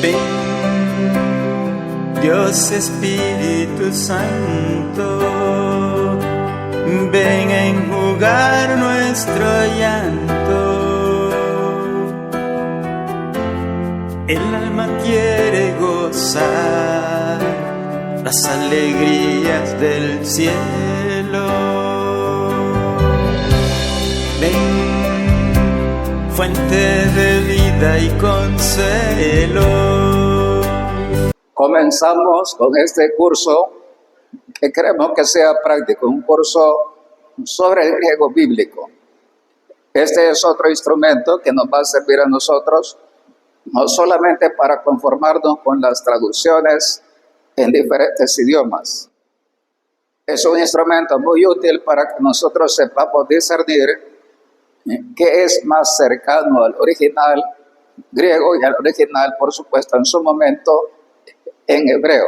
Ven, Dios Espíritu Santo, ven a enjugar nuestro llanto. El alma quiere gozar las alegrías del cielo. Ven, fuente de vida y consuelo. Comenzamos con este curso que queremos que sea práctico, un curso sobre el griego bíblico. Este es otro instrumento que nos va a servir a nosotros, no solamente para conformarnos con las traducciones en diferentes idiomas. Es un instrumento muy útil para que nosotros sepamos discernir qué es más cercano al original griego y al original, por supuesto, en su momento en hebreo,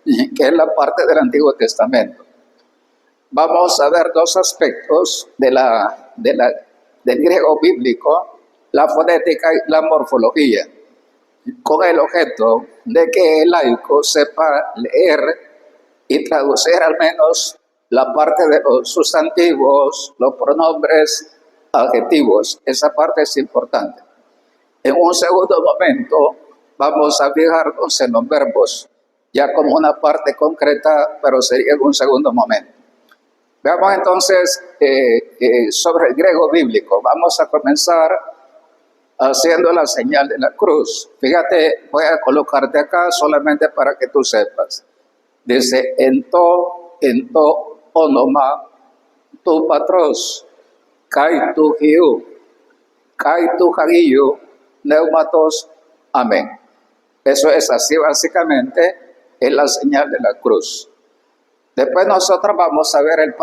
que es la parte del Antiguo Testamento. Vamos a ver dos aspectos del griego bíblico: la fonética y la morfología, con el objeto de que el laico sepa leer y traducir al menos la parte de los sustantivos, los pronombres, adjetivos. Esa parte es importante. En un segundo momento vamos a fijarnos en los verbos, ya como una parte concreta, pero sería en un segundo momento. Veamos entonces sobre el griego bíblico. Vamos a comenzar haciendo la señal de la cruz. Fíjate, voy a colocarte acá solamente para que tú sepas. Dice, ento onoma, tu patros, kai tu hiu, kai tu hagiu, neumatos, amén. Eso es así básicamente, es la señal de la cruz. Después nosotros vamos a ver el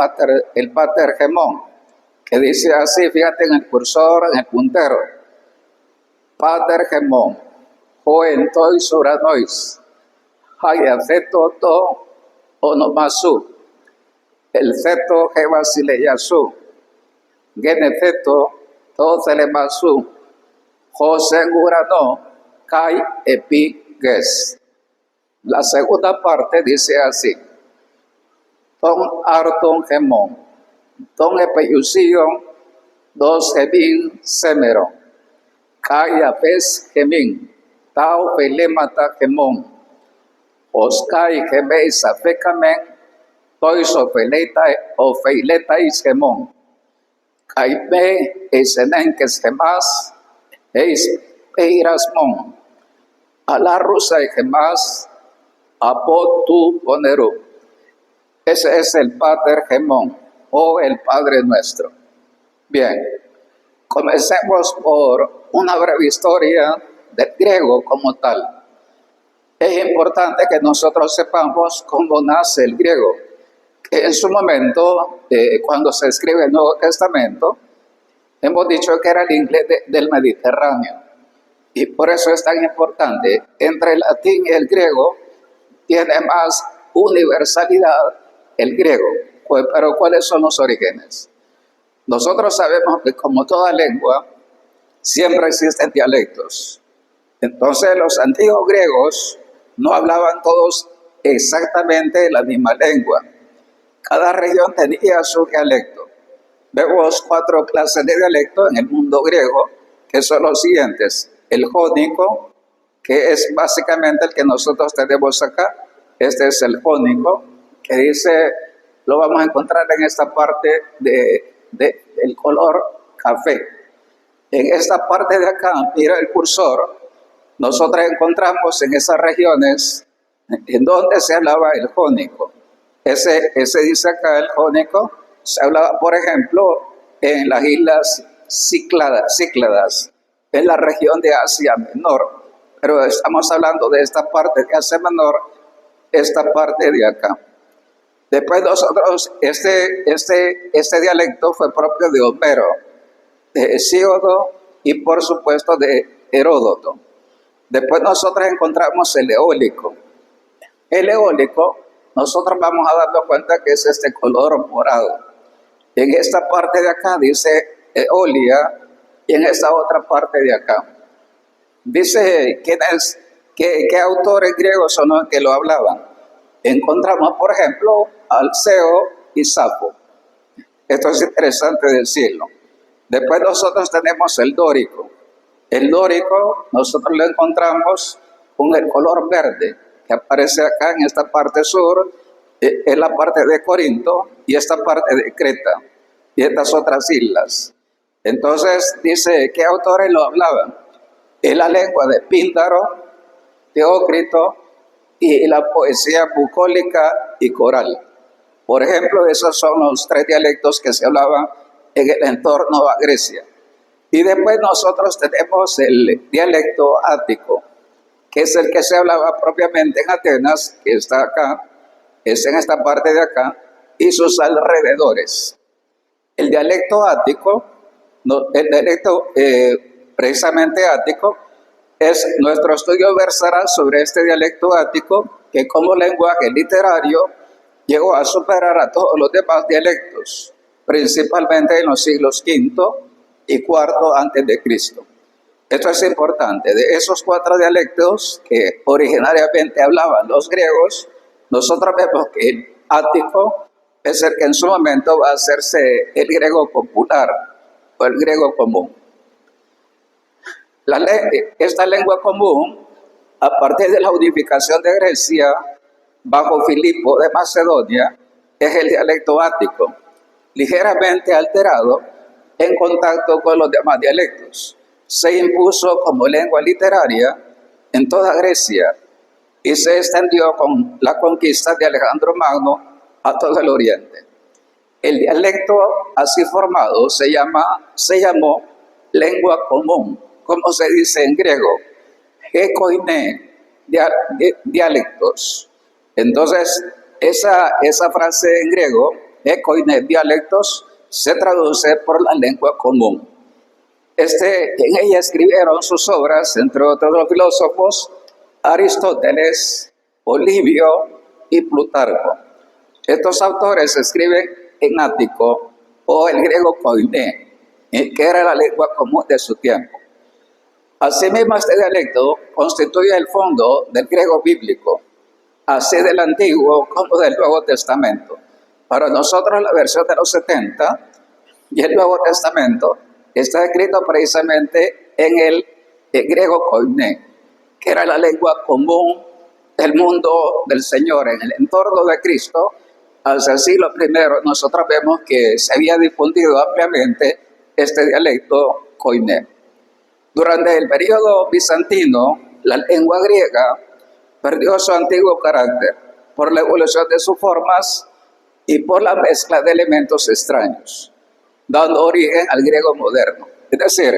pater gemón, que dice así, fíjate en el cursor, en el puntero. Pater gemón, hoentois uranois, hayaceto to onomasu, el ceto jebasileyasu, geneceto to celemasu, jose urano, kai epiges. La segunda parte dice así: ton arton gemón, ton epeyusion, dos gemin semero, kai apes gemin, tau felemata gemón, oskai gemeis afecamen, tois ofeiletais gemón, kai me esenenkes gemas, eis peirasmón, ala rusa y gemas, apo tu poneru. Ese es el Pater Gemón, o el Padre Nuestro. Bien, comencemos por una breve historia del griego como tal. Es importante que nosotros sepamos cómo nace el griego. En su momento, cuando se escribe el Nuevo Testamento, hemos dicho que era el inglés del Mediterráneo. Y por eso es tan importante. Entre el latín y el griego tiene más universalidad el griego. Pero ¿cuáles son los orígenes? Nosotros sabemos que como toda lengua, siempre existen dialectos. Entonces los antiguos griegos no hablaban todos exactamente la misma lengua. Cada región tenía su dialecto. Vemos 4 clases de dialectos en el mundo griego, que son los siguientes: el jónico, que es básicamente el que nosotros tenemos acá. Este es el jónico, que dice, lo vamos a encontrar en esta parte del color café. En esta parte de acá, mira el cursor, nosotros encontramos en esas regiones en donde se hablaba el jónico. Ese dice acá el jónico, se hablaba, por ejemplo, en las islas Cícladas, en la región de Asia Menor, pero estamos hablando de esta parte de Asia Menor, esta parte de acá. Después nosotros, este dialecto fue propio de Homero, de Hesíodo y por supuesto de Heródoto. Después nosotros encontramos el eólico. El eólico, nosotros vamos a darnos cuenta que es este color morado. En esta parte de acá dice Eolia y en esta otra parte de acá. Dice quién es ¿Qué autores griegos son los que lo hablaban? Encontramos, por ejemplo, Alceo y Sapo. Esto es interesante decirlo. Después nosotros tenemos el dórico. El dórico nosotros lo encontramos con el color verde, que aparece acá en esta parte sur, en la parte de Corinto y esta parte de Creta y estas otras islas. Entonces dice, ¿qué autores lo hablaban? En la lengua de Píndaro, Teócrito y la poesía bucólica y coral. Por ejemplo, esos son los 3 dialectos que se hablaban en el entorno a Grecia. Y después nosotros tenemos el dialecto ático, que es el que se hablaba propiamente en Atenas, que está acá, es en esta parte de acá, y sus alrededores. El dialecto ático, el dialecto precisamente ático, nuestro estudio versará sobre este dialecto ático, que como lenguaje literario llegó a superar a todos los demás dialectos, principalmente en los siglos V y IV antes de Cristo. Esto es importante. De esos 4 dialectos que originariamente hablaban los griegos, nosotros vemos que el ático es el que en su momento va a hacerse el griego popular o el griego común. Esta lengua común, a partir de la unificación de Grecia, bajo Filipo de Macedonia, es el dialecto ático, ligeramente alterado en contacto con los demás dialectos. Se impuso como lengua literaria en toda Grecia y se extendió con la conquista de Alejandro Magno a todo el oriente. El dialecto así formado se llamó lengua común, como se dice en griego, hekoine, dialectos. Entonces, esa frase en griego, hekoine, dialectos, se traduce por la lengua común. En ella escribieron sus obras, entre otros los filósofos, Aristóteles, Polibio y Plutarco. Estos autores escriben en ático o el griego koiné, que era la lengua común de su tiempo. Asimismo, este dialecto constituye el fondo del griego bíblico, así del Antiguo como del Nuevo Testamento. Para nosotros la versión de los 70 y el Nuevo Testamento está escrito precisamente en el griego koiné, que era la lengua común del mundo del Señor. En el entorno de Cristo, hacia el siglo I, nosotros vemos que se había difundido ampliamente este dialecto koiné. Durante el periodo bizantino, la lengua griega perdió su antiguo carácter por la evolución de sus formas y por la mezcla de elementos extraños, dando origen al griego moderno. Es decir,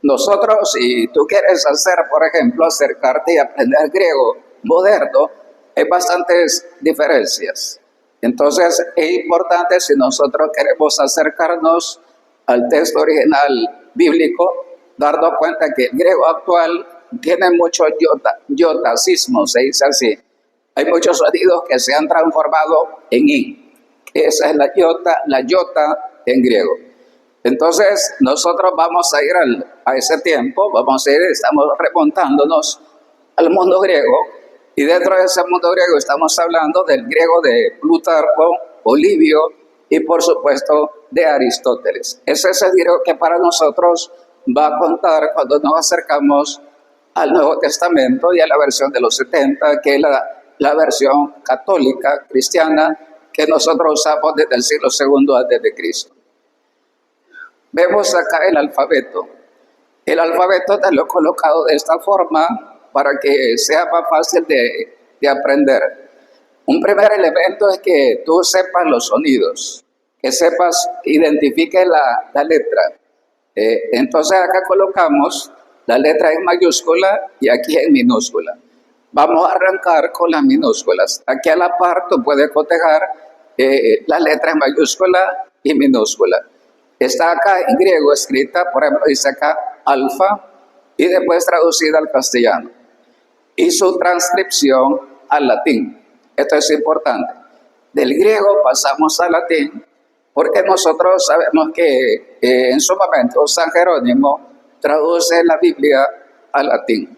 nosotros, si tú quieres hacer, por ejemplo, acercarte y aprender griego moderno, hay bastantes diferencias. Entonces, es importante, si nosotros queremos acercarnos al texto original bíblico, darnos cuenta que el griego actual tiene muchos yotacismos, se dice así. Hay muchos sonidos que se han transformado en i. Esa es la yota en griego. Entonces, nosotros vamos a ir a ese tiempo, estamos remontándonos al mundo griego, y dentro de ese mundo griego estamos hablando del griego de Plutarco, Polibio y por supuesto de Aristóteles. Ese es el griego que para nosotros va a contar cuando nos acercamos al Nuevo Testamento y a la versión de los 70, que es la versión católica, cristiana, que nosotros usamos desde el siglo II antes de Cristo. Vemos acá el alfabeto. El alfabeto te lo he colocado de esta forma para que sea más fácil de aprender. Un primer elemento es que tú sepas los sonidos, que sepas, identifique la letra. Entonces acá colocamos la letra en mayúscula y aquí en minúscula. Vamos a arrancar con las minúsculas. Aquí a la par tú puedes cotejar la letra en mayúscula y minúscula. Está acá en griego escrita, por ejemplo, dice acá alfa y después traducida al castellano. Y su transcripción al latín. Esto es importante. Del griego pasamos al latín porque nosotros sabemos que en su momento San Jerónimo traduce la Biblia al latín.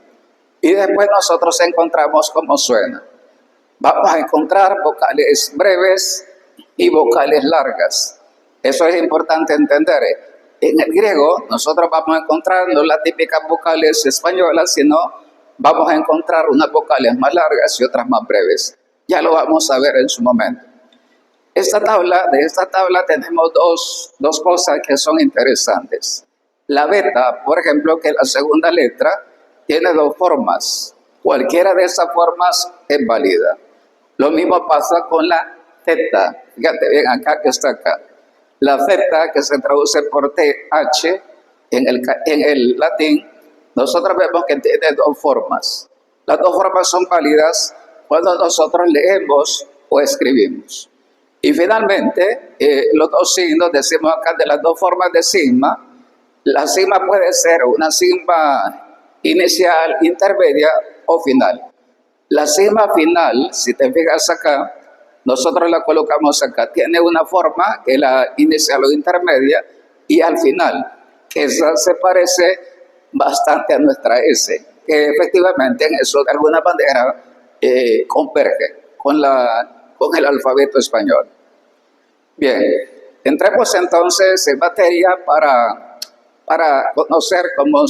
Y después nosotros encontramos cómo suena. Vamos a encontrar vocales breves y vocales largas. Eso es importante entender. En el griego nosotros vamos a encontrar no las típicas vocales españolas, sino vamos a encontrar unas vocales más largas y otras más breves. Ya lo vamos a ver en su momento. De esta tabla tenemos dos cosas que son interesantes. La beta, por ejemplo, que es la segunda letra, tiene dos formas. Cualquiera de esas formas es válida. Lo mismo pasa con la zeta. Fíjate bien acá que está acá. La zeta, que se traduce por TH en el latín, nosotros vemos que tiene dos formas. Las dos formas son válidas cuando nosotros leemos o escribimos. Y finalmente, los dos signos, decimos acá de las dos formas de sigma. La sigma puede ser una sigma inicial, intermedia o final. La sigma final, si te fijas acá, nosotros la colocamos acá. Tiene una forma que es la inicial o intermedia y al final, que esa se parece bastante a nuestra S, que efectivamente en eso de alguna manera converge con el alfabeto español. Bien, entremos entonces en materia para conocer cómo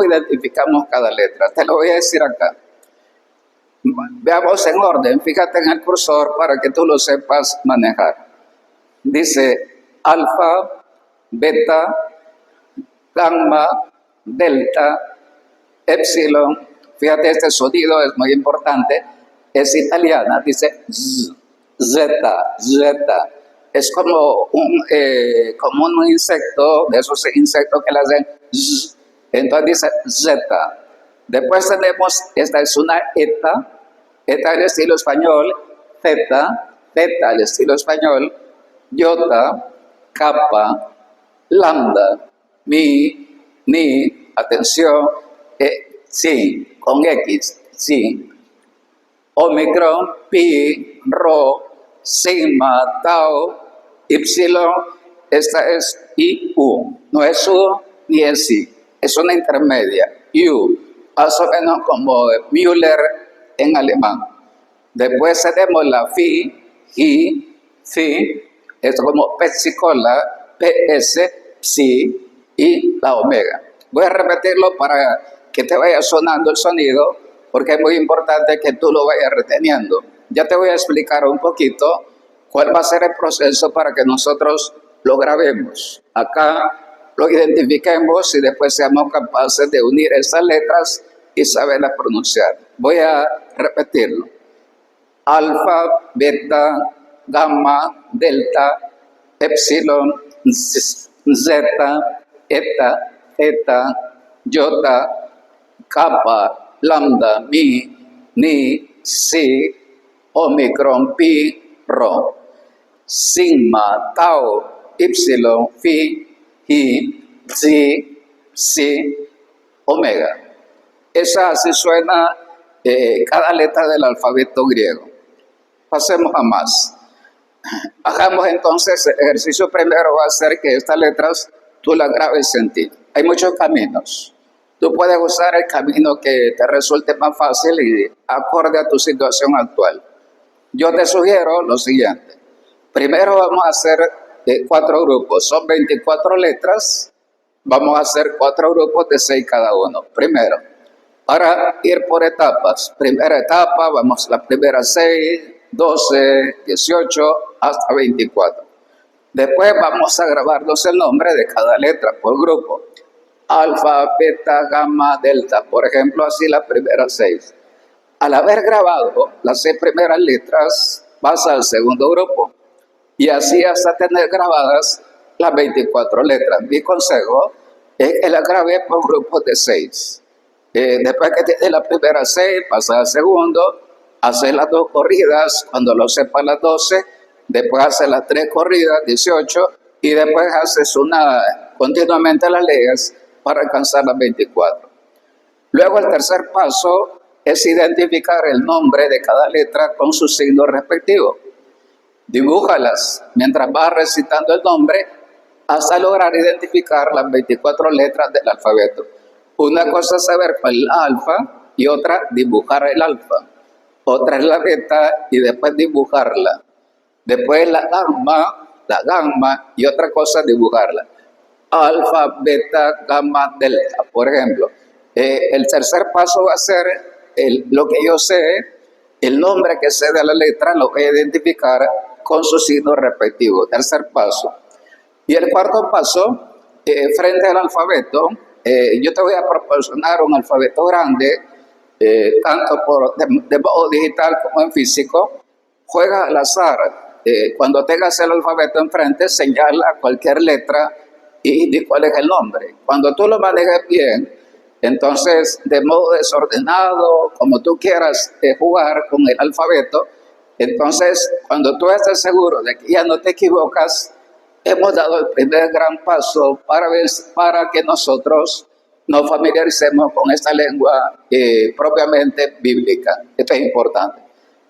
identificamos cada letra. Te lo voy a decir acá. Veamos en orden, fíjate en el cursor para que tú lo sepas manejar. Dice alfa, beta, gamma, delta, epsilon. Fíjate, este sonido es muy importante, es italiana, dice z, zeta, zeta. Es como un insecto, de esos insectos que le hacen z, entonces dice zeta. Después tenemos, esta es una eta al estilo español, zeta al estilo español, iota, kappa, lambda, mi, ni, atención, sí, con X, sí, omicron, pi, rho, sigma, tau, epsilon, esta es IU, no es U ni es I, es una intermedia, U, más o menos como Müller en alemán. Después tenemos la Phi, Hi, Phi, es como Pepsi-Cola, PS, Psi y la Omega. Voy a repetirlo para que te vaya sonando el sonido, porque es muy importante que tú lo vayas reteniendo. Ya te voy a explicar un poquito cuál va a ser el proceso para que nosotros lo grabemos. Acá lo identifiquemos y después seamos capaces de unir esas letras y saberlas pronunciar. Voy a repetirlo. Alfa, beta, gamma, delta, epsilon, zeta, eta, theta, iota, kappa, lambda, mi, ni, si, omicron, pi, rho, sigma, tau, epsilon, phi, hi, psi, psi, omega. Esa así suena cada letra del alfabeto griego. Pasemos a más. Hagamos entonces, el ejercicio primero va a ser que estas letras tú las grabes en ti. Hay muchos caminos. Tú puedes usar el camino que te resulte más fácil y acorde a tu situación actual. Yo te sugiero lo siguiente. Primero vamos a hacer 4 grupos. Son 24 letras. Vamos a hacer 4 grupos de 6 cada uno. Primero, para ir por etapas. Primera etapa, vamos a las primeras 6, 12, 18, hasta 24. Después vamos a grabarnos el nombre de cada letra por grupo. Alfa, beta, gamma, delta. Por ejemplo, así las primeras 6. Al haber grabado las 6 primeras letras, vas al segundo grupo. Y así hasta tener grabadas las 24 letras. Mi consejo es que las grabes por grupos de 6. Después que tienes las primeras 6, pasas al segundo, haces las 2 corridas, cuando lo sepas las 12, después haces las 3 corridas, 18, y después haces continuamente las lees para alcanzar las 24. Luego el tercer paso es identificar el nombre de cada letra con su signo respectivo. Dibújalas mientras vas recitando el nombre hasta lograr identificar las 24 letras del alfabeto. Una cosa es saber cuál es la alfa y otra dibujar el alfa. Otra es la beta y después dibujarla. Después la gamma y otra cosa dibujarla. Alfa, beta, gamma, delta, por ejemplo. El tercer paso va a ser lo que yo sé, el nombre que sé de la letra, lo voy a identificar con su signo respectivo. Tercer paso. Y el cuarto paso, frente al alfabeto, yo te voy a proporcionar un alfabeto grande, tanto de modo digital como en físico. Juega al azar. Cuando tengas el alfabeto enfrente, señala cualquier letra y di cuál es el nombre. Cuando tú lo manejes bien, entonces de modo desordenado, como tú quieras jugar con el alfabeto, entonces cuando tú estés seguro de que ya no te equivocas, hemos dado el primer gran paso para que nosotros nos familiaricemos con esta lengua propiamente bíblica. Esto es importante.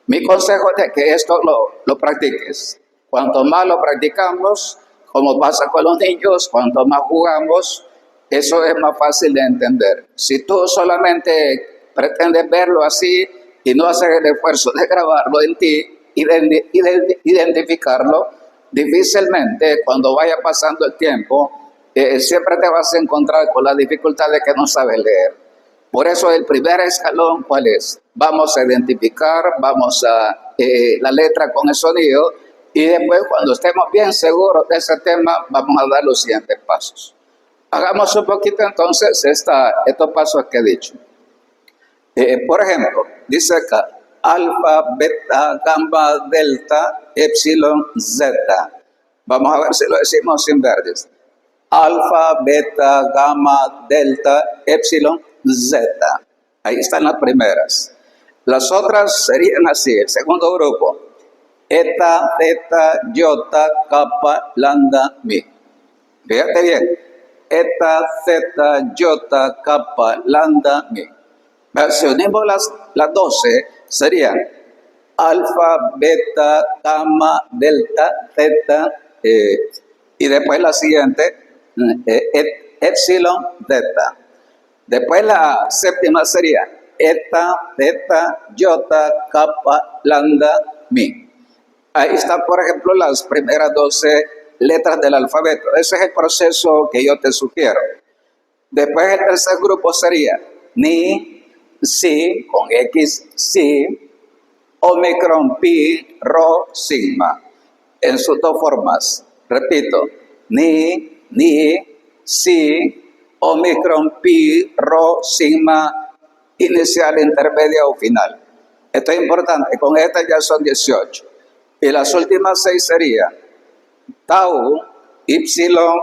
Mi consejo es de que esto lo practiques. Cuanto más lo practicamos, como pasa con los niños, cuanto más jugamos, eso es más fácil de entender. Si tú solamente pretendes verlo así y no haces el esfuerzo de grabarlo en ti y de identificarlo, difícilmente cuando vaya pasando el tiempo, siempre te vas a encontrar con la dificultad de que no sabes leer. Por eso el primer escalón, ¿cuál es? Vamos a identificar, la letra con el sonido, y después cuando estemos bien seguros de ese tema, vamos a dar los siguientes pasos. Hagamos un poquito entonces estos pasos que he dicho. Por ejemplo, dice acá, alfa, beta, gamma, delta, epsilon, zeta. Vamos a ver si lo decimos sin verdes. Alfa, beta, gamma, delta, epsilon, zeta. Ahí están las primeras. Las otras serían así, el segundo grupo. Eta, theta, iota, kappa, lambda, mi. Fíjate bien. Eta, theta, iota, kappa, lambda, mi. Si unimos las 12, serían alfa, beta, gamma, delta, theta, y después la siguiente, epsilon, theta. Después la séptima sería eta, theta, iota, kappa, lambda, mi. Ahí están, por ejemplo, las primeras 12 letras del alfabeto. Ese es el proceso que yo te sugiero. Después el tercer grupo sería ni, si, con X, si, omicron, pi, rho, sigma. En sus dos formas. Repito, ni, si, omicron, pi, rho, sigma, inicial, intermedia o final. Esto es importante, con estas ya son 18. Y las últimas 6 serían tau, ipsilon,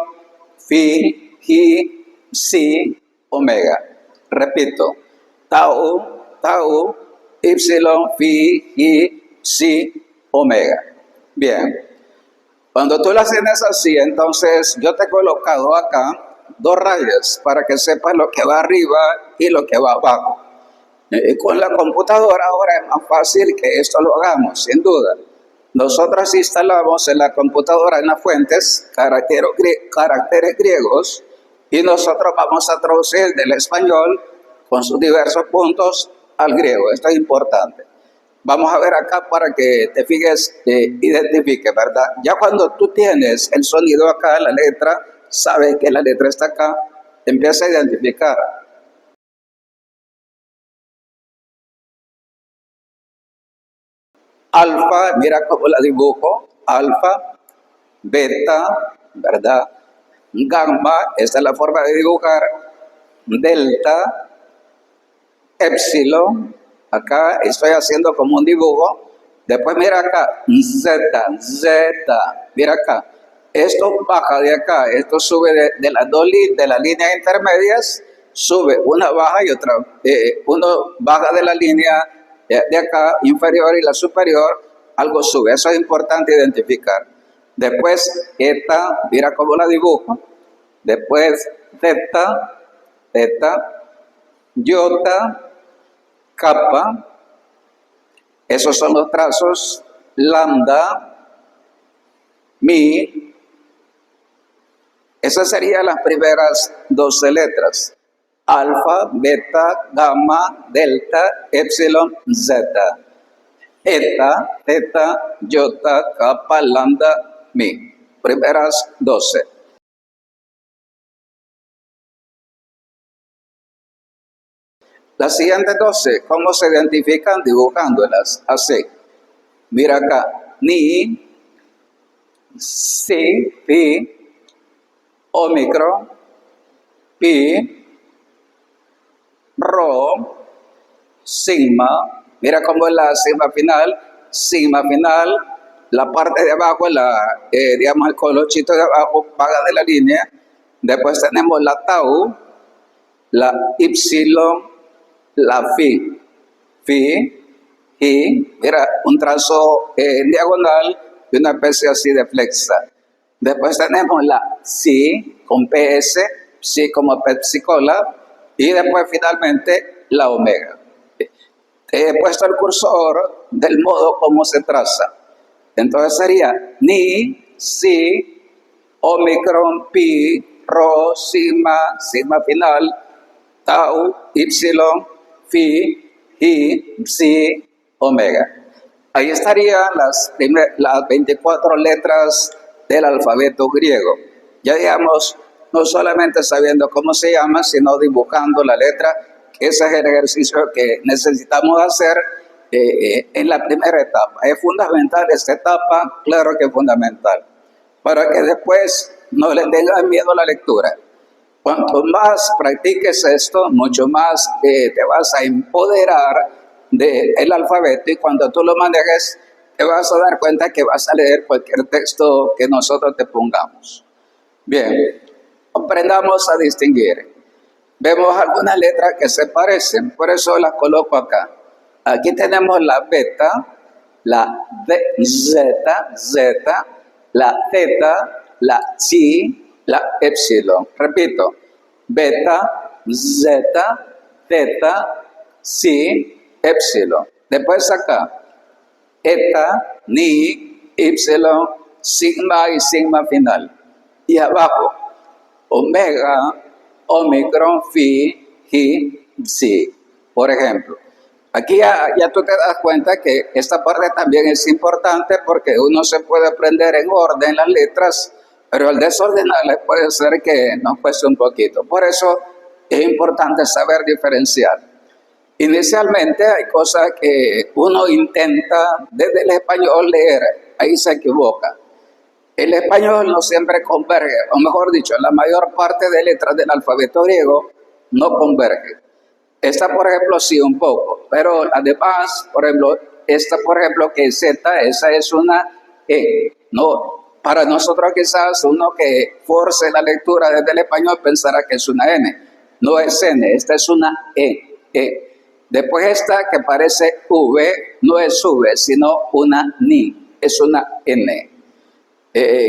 phi, hi, psi, omega. Repito, tau, ipsilon, phi, hi, psi, omega. Bien. Cuando tú las tienes así, entonces yo te he colocado acá 2 rayas para que sepas lo que va arriba y lo que va abajo. Con la computadora ahora es más fácil que esto lo hagamos, sin duda. Nosotros instalamos en la computadora, en las fuentes, caracteres griegos, y nosotros vamos a traducir del español con sus diversos puntos al griego. Esto es importante. Vamos a ver acá para que te fijes, identifique, ¿verdad? Ya cuando tú tienes el sonido acá, la letra, sabes que la letra está acá, empieza a identificar. Alfa, mira cómo la dibujo, alfa, beta, ¿verdad? Gamma, esta es la forma de dibujar, delta, epsilon, acá estoy haciendo como un dibujo, después mira acá, zeta, mira acá, esto baja de acá, esto sube de las las líneas intermedias, sube, una baja y otra, uno baja de la línea de acá inferior y la superior, algo sube, eso es importante identificar. Después eta, mira cómo la dibujo, después theta, iota, kappa, esos son los trazos, lambda, mi, esas serían las primeras 12 letras. alfa, beta, gamma, delta, epsilon, zeta. Eta, teta, iota, kappa, lambda, mi. Primeras 12. Las siguientes 12, ¿cómo se identifican? Dibujándolas así. Mira acá. Ni, si, pi, omicron, pi, rho, sigma. Mira cómo es la sigma final, la parte de abajo, digamos el colochito de abajo, paga de la línea. Después tenemos la tau, la ipsilon, la phi, y mira, un trazo en diagonal y una especie así de flexa. Después tenemos la psi con ps, psi como Pepsi Cola, y después finalmente la omega. He puesto el cursor del modo como se traza. Entonces sería ni, si, omicron, pi, rho, sigma, sigma final, tau, ipsilon, phi, y, psi, omega. Ahí estarían las 24 letras del alfabeto griego. Ya digamos, no solamente sabiendo cómo se llama, sino dibujando la letra. Ese es el ejercicio que necesitamos hacer en la primera etapa. ¿Es fundamental esta etapa? Claro que es fundamental. Para que después no le tengan miedo a la lectura. Cuanto más practiques esto, mucho más te vas a empoderar del alfabeto, y cuando tú lo manejes, te vas a dar cuenta que vas a leer cualquier texto que nosotros te pongamos. Bien, aprendamos a distinguir. Vemos algunas letras que se parecen, por eso las coloco acá. Aquí tenemos la beta, la zeta, la teta, la chi, la epsilon. Repito, beta, zeta, teta, chi, epsilon. Después acá, eta, ni, epsilon, sigma y sigma final. Y abajo, omega, omicron, phi, y psi. Por ejemplo, aquí ya tú te das cuenta que esta parte también es importante, porque uno se puede aprender en orden las letras, pero al desordenarlas puede ser que nos cueste un poquito. Por eso es importante saber diferenciar. Inicialmente hay cosas que uno intenta desde el español leer, ahí se equivoca. El español no siempre converge, o mejor dicho, la mayor parte de letras del alfabeto griego no converge. Esta, por ejemplo, sí un poco, pero además, por ejemplo, esta, por ejemplo, que es Z, esa es una E. No, para nosotros quizás uno que force la lectura desde el español pensará que es una N. No es N, esta es una E. Después esta que parece V, no es V, sino una NI, es una N.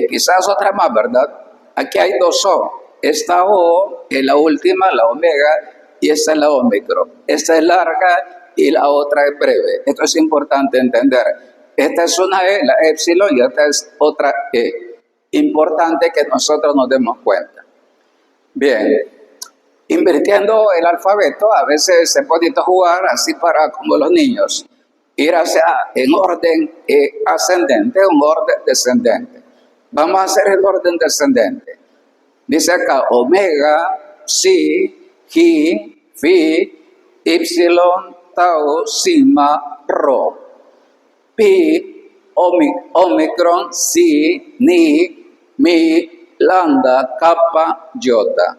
Quizás otra más, ¿verdad? Aquí hay dos O. Esta O es la última, la omega, y esta es la omicron. Esta es larga y la otra es breve. Esto es importante entender. Esta es una E, la epsilon, y esta es otra E. Importante que nosotros nos demos cuenta. Bien, invirtiendo el alfabeto, a veces se puede jugar así para como los niños, ir hacia en orden ascendente, un orden descendente. Vamos a hacer el orden descendente. Dice acá, omega, psi, chi, phi, ipsilon, tau, sigma, rho. Pi, omicron, psi, ni, mi, lambda, kappa, iota.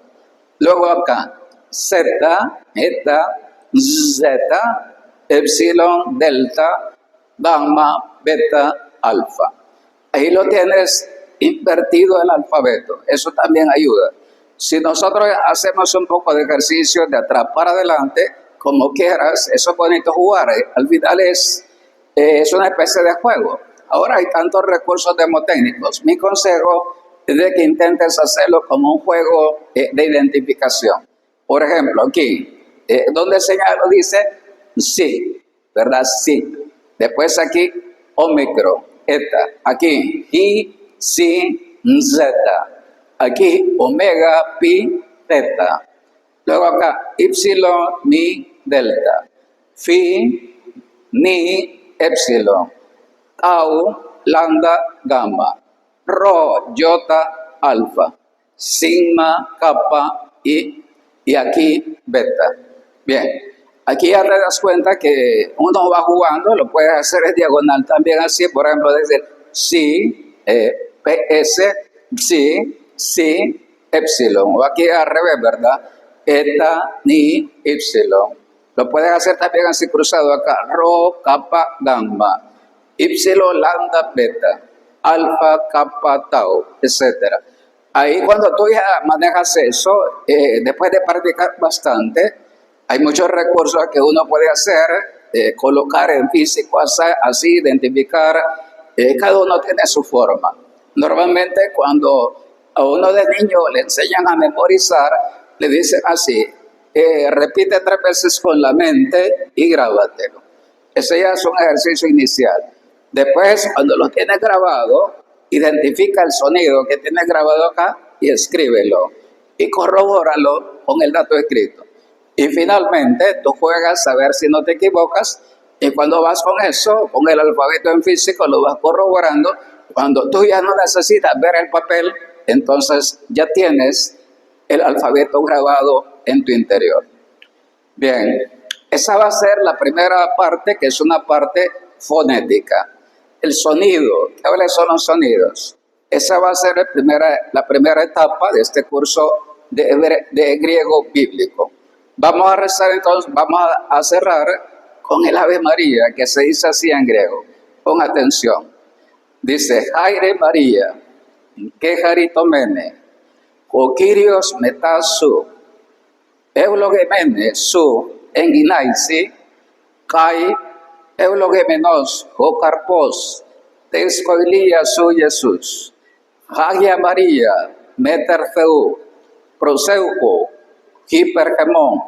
Luego acá, zeta, eta, zeta, epsilon, delta, gamma, beta, alfa. Ahí lo tienes invertido el alfabeto. Eso también ayuda. Si nosotros hacemos un poco de ejercicio de atrás para adelante, como quieras, eso es bonito jugar. Al final es una especie de juego. Ahora hay tantos recursos mnemotécnicos. Mi consejo es de que intentes hacerlo como un juego de identificación. Por ejemplo, aquí, donde señalo dice sí, ¿verdad? Sí. Después aquí, omicron, eta. Aquí, y, si, zeta. Aquí, omega, pi, teta. Luego acá, ipsilon, mi, delta. Phi, ni, epsilon. Tau, lambda, gamma. Rho, iota, alfa. Sigma, kappa y aquí beta. Bien, aquí ya te das cuenta que uno va jugando, lo puedes hacer en diagonal también así, por ejemplo, decir si, ps, si, epsilon, o aquí al revés, ¿verdad? Eta, ni, epsilon. Lo puedes hacer también así cruzado acá, rho, kappa, gamma, epsilon, lambda, beta, alfa, kappa, tau, etcétera. Ahí cuando tú ya manejas eso, después de practicar bastante, hay muchos recursos que uno puede hacer, colocar en físico, así identificar, cada uno tiene su forma. Normalmente cuando a uno de niño le enseñan a memorizar, le dicen así, repite 3 veces con la mente y grábatelo. Ese ya es un ejercicio inicial. Después, cuando lo tienes grabado, identifica el sonido que tienes grabado acá y escríbelo y corrobóralo con el dato escrito. Y finalmente tú juegas a ver si no te equivocas y cuando vas con eso, con el alfabeto en físico, lo vas corroborando. Cuando tú ya no necesitas ver el papel, entonces ya tienes el alfabeto grabado en tu interior. Bien, esa va a ser la primera parte, que es una parte fonética. El sonido, ¿cuáles son los sonidos? Esa va a ser la primera etapa de este curso de griego bíblico. Vamos a rezar entonces, vamos a cerrar con el Ave María, que se dice así en griego. Pon atención. Dice, Haire María, que haritomene, o Kyrios metasu, eulogemene su enginaisi, kai eulogemenos o carpos, tescoilia su Jesús, Hagia María, meterceu, proseupo, hipergemón,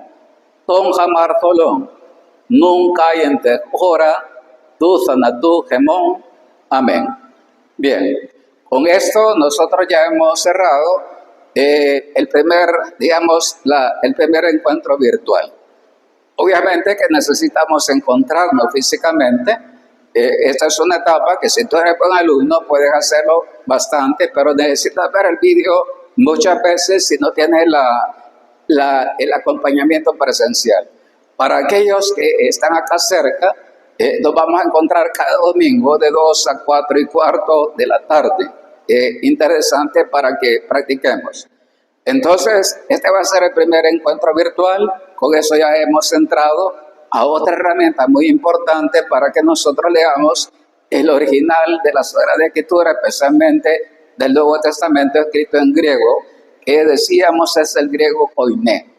ton jamartolón, nunca yente hora, tu sanatu gemón, amén. Bien, con esto nosotros ya hemos cerrado el primer encuentro virtual. Obviamente que necesitamos encontrarnos físicamente. Esta es una etapa que si tú eres buen alumno puedes hacerlo bastante, pero necesitas ver el vídeo muchas veces si no tienes el acompañamiento presencial. Para aquellos que están acá cerca, nos vamos a encontrar cada domingo de 2 a 4 y cuarto de la tarde. Interesante para que practiquemos. Entonces, este va a ser el primer encuentro virtual. Con eso ya hemos entrado a otra herramienta muy importante para que nosotros leamos el original de la Sagrada Escritura, especialmente del Nuevo Testamento escrito en griego, que decíamos es el griego koiné.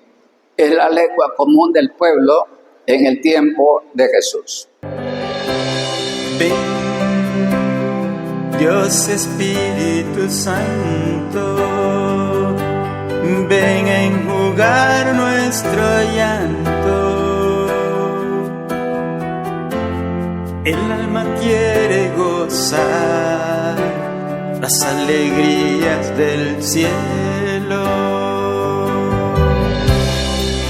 Es la lengua común del pueblo en el tiempo de Jesús. Ven, Dios Espíritu Santo, ven a enjugar nuestro llanto. El alma quiere gozar las alegrías del cielo.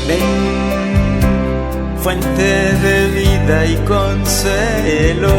Ven, fuente de vida y consuelo.